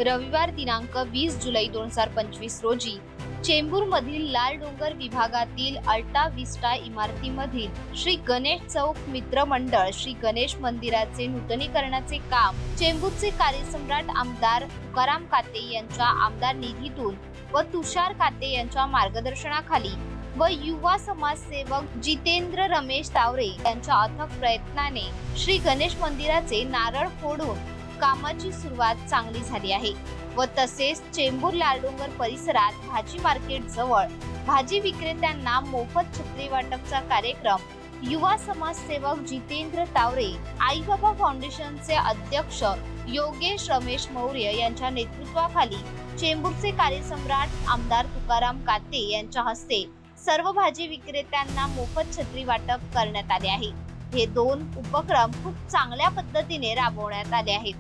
रविवार दिनांक 20 जुलै 2025 रोजी चेंबूरमधील लाल डोंगर विभागातील अल्टा विस्टा इमारतीमधील श्री गणेश चौक मित्र मंडळ श्री गणेश मंदिराचे नूतनीकरणाचे काम चेंबूरचे कार्यसम्राट आमदार तुकाराम काते यांच्या आमदार निधीतून व तुषार काते यांच्या मार्गदर्शनाखाली व युवा समाजसेवक जितेंद्र रमेश तावरे यांच्या अथक प्रयत्नाने श्री गणेश मंदिराचे नारळ फोडून कामाची सुरुवात चांगली झाली आहे व तसेच चेंबूर लालडोंगर परिसरात भाजी मार्केट जवळ भाजी विक्रेत्यांना मोफत छत्री वाटपचा कार्यक्रम युवा समाजसेवक जितेंद्र तावरे आई बाबा फाउंडेशनचे अध्यक्ष योगेश रमेश मौर्य यांच्या नेतृत्वाखाली चेंबूरचे कार्यसम्राट आमदार तुकाराम काते यांच्या हस्ते सर्व भाजी विक्रेत्यांना मोफत छत्री वाटप करण्यात आले आहे। हे दोन उपक्रम खूप चांगल्या पद्धतीने राबवण्यात आले आहेत।